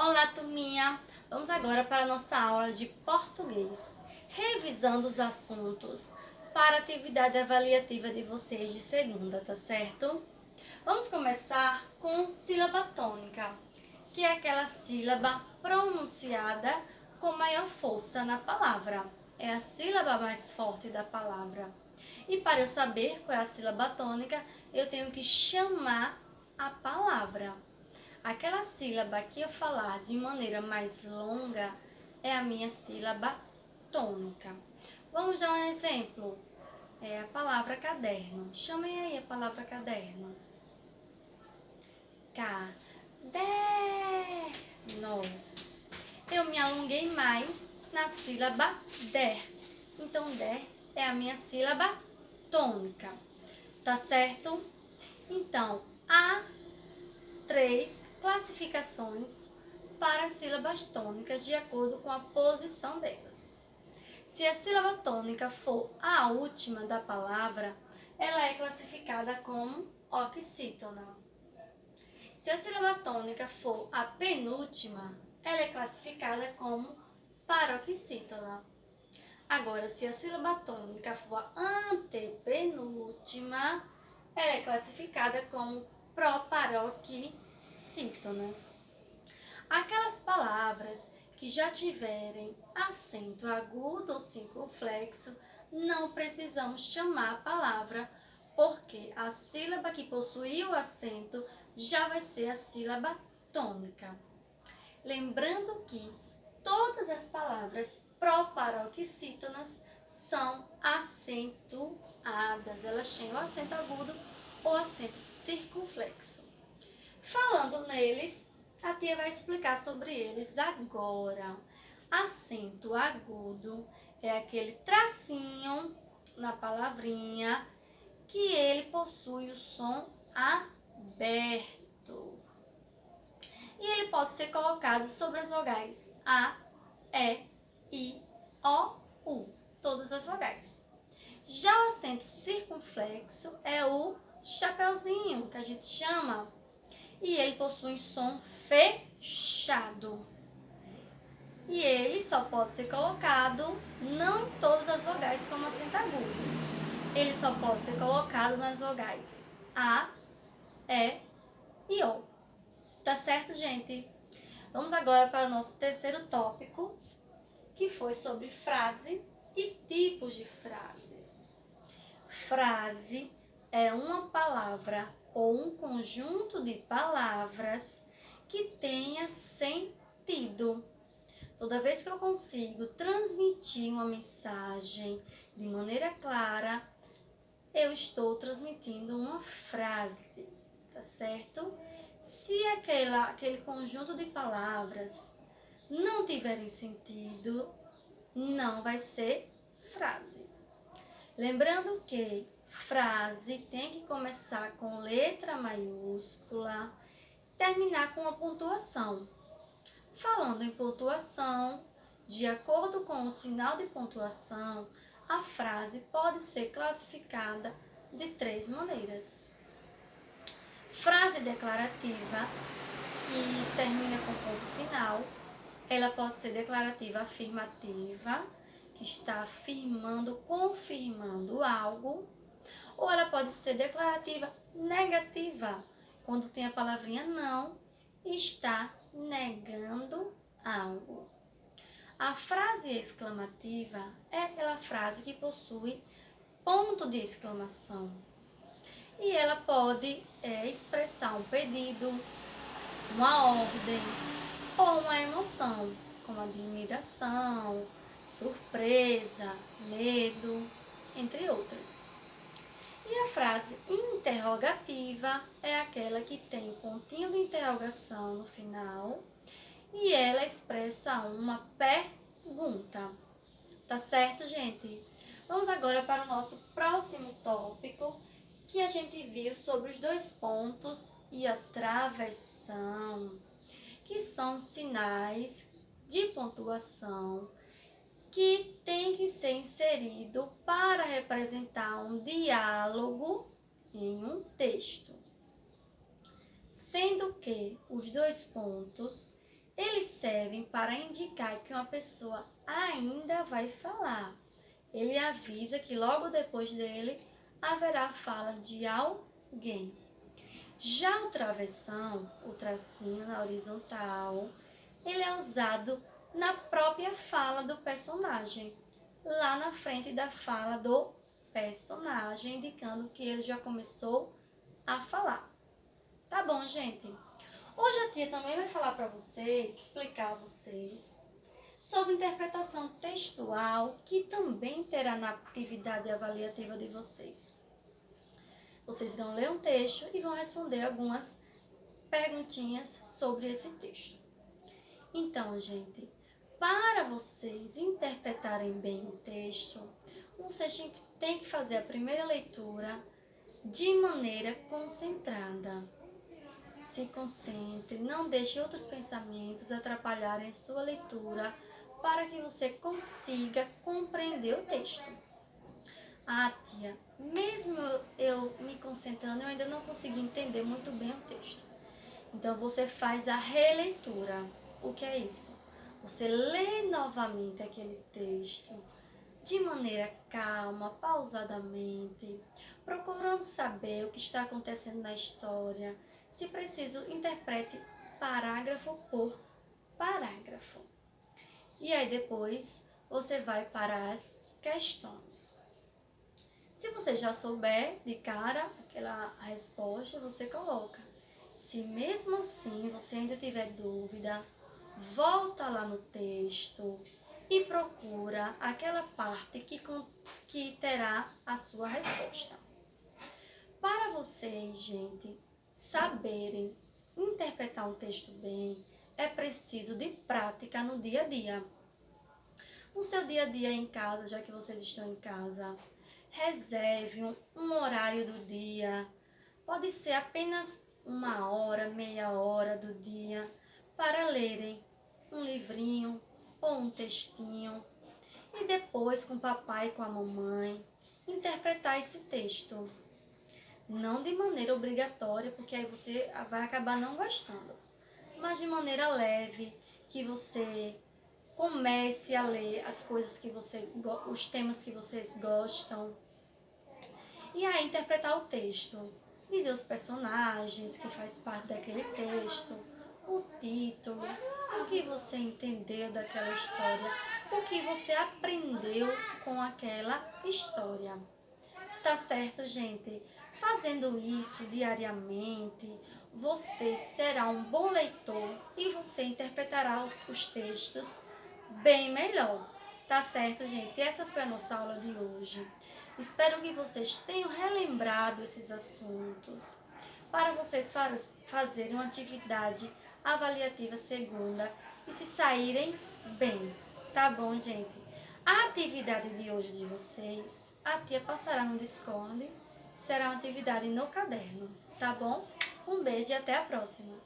Olá, turminha! Vamos agora para a nossa aula de português, revisando os assuntos para a atividade avaliativa de vocês de segunda, tá certo? Vamos começar com sílaba tônica, que é aquela sílaba pronunciada com maior força na palavra. É a sílaba mais forte da palavra. E para eu saber qual é a sílaba tônica, eu tenho que chamar a palavra. Aquela sílaba que eu falar de maneira mais longa é a minha sílaba tônica. Vamos dar um exemplo. É a palavra caderno. Chamem aí a palavra caderno. Caderno. Eu me alonguei mais na sílaba der. Então, der é a minha sílaba tônica. Tá certo? Então, há 3 classificações para sílabas tônicas de acordo com a posição delas. Se a sílaba tônica for a última da palavra, ela é classificada como oxítona. Se a sílaba tônica for a penúltima, ela é classificada como paroxítona. Agora, se a sílaba tônica for a antepenúltima, ela é classificada como proparoxítonas. Aquelas palavras que já tiverem acento agudo ou circunflexo, não precisamos chamar a palavra, porque a sílaba que possui o acento já vai ser a sílaba tônica. Lembrando que todas as palavras proparoxítonas são acentuadas, elas têm o acento agudo ou acento circunflexo. Falando neles, a tia vai explicar sobre eles agora. Acento agudo é aquele tracinho na palavrinha que ele possui o som aberto. E ele pode ser colocado sobre as vogais A, E, I, O, U, todas as vogais. Já o acento circunflexo é o chapeuzinho, que a gente chama, e ele possui som fechado. E ele só pode ser colocado não em todas as vogais como acento agudo. Ele só pode ser colocado nas vogais A, E e O. Tá certo, gente? Vamos agora para o nosso terceiro tópico, que foi sobre frase e tipos de frases. Frase é uma palavra ou um conjunto de palavras que tenha sentido. Toda vez que eu consigo transmitir uma mensagem de maneira clara, eu estou transmitindo uma frase, tá certo? Se aquele conjunto de palavras não tiverem sentido, não vai ser frase. Lembrando que frase tem que começar com letra maiúscula, terminar com uma pontuação. Falando em pontuação, de acordo com o sinal de pontuação, a frase pode ser classificada de 3 maneiras. Frase declarativa, que termina com ponto final, ela pode ser declarativa afirmativa, que está afirmando, confirmando algo, ou ela pode ser declarativa negativa, quando tem a palavrinha não e está negando algo. A frase exclamativa é aquela frase que possui ponto de exclamação. E ela pode expressar um pedido, uma ordem ou uma emoção, como admiração, surpresa, medo, entre outras. E a frase interrogativa é aquela que tem um pontinho de interrogação no final e ela expressa uma pergunta. Tá certo, gente? Vamos agora para o nosso próximo tópico, que a gente viu sobre os 2 pontos e a travessão, que são sinais de pontuação que tem que ser inserido para representar um diálogo em um texto. Sendo que os 2 pontos Eles servem para indicar que uma pessoa ainda vai falar. Ele avisa que logo depois dele haverá fala de alguém. Já o travessão, o tracinho na horizontal, ele é usado na própria fala do personagem, lá na frente da fala do personagem, indicando que ele já começou a falar. Tá bom, gente? Hoje a tia também vai falar para vocês, explicar a vocês sobre interpretação textual, que também terá na atividade avaliativa de vocês. Vocês irão ler um texto e vão responder algumas perguntinhas sobre esse texto. Então, gente, para vocês interpretarem bem o texto, vocês têm que fazer a primeira leitura de maneira concentrada. Se concentre, não deixe outros pensamentos atrapalharem sua leitura para que você consiga compreender o texto. Ah, tia, mesmo eu me concentrando, eu ainda não consegui entender muito bem o texto. Então, você faz a releitura. O que é isso? Você lê novamente aquele texto de maneira calma, pausadamente, procurando saber o que está acontecendo na história. Se preciso, interprete parágrafo por parágrafo. E aí depois você vai para as questões. Se você já souber de cara aquela resposta, você coloca. Se mesmo assim você ainda tiver dúvida, volta lá no texto e procura aquela parte que terá a sua resposta. Para vocês, gente, saberem interpretar um texto bem, é preciso de prática no dia a dia. No seu dia a dia em casa, já que vocês estão em casa, reserve um horário do dia. Pode ser apenas 1 hora, meia hora do dia para lerem um livrinho ou um textinho e depois com o papai e com a mamãe interpretar esse texto. Não de maneira obrigatória, porque aí você vai acabar não gostando, mas de maneira leve, que você comece a ler as coisas que os temas que vocês gostam. E aí interpretar o texto, dizer os personagens que faz parte daquele texto, o título, o que você entendeu daquela história, o que você aprendeu com aquela história. Tá certo, gente? Fazendo isso diariamente, você será um bom leitor e você interpretará os textos bem melhor. Tá certo, gente? Essa foi a nossa aula de hoje. Espero que vocês tenham relembrado esses assuntos para vocês fazerem uma atividade avaliativa segunda e se saírem bem. Tá bom, gente? A atividade de hoje de vocês, a tia passará no Discord, será uma atividade no caderno, tá bom? Um beijo e até a próxima!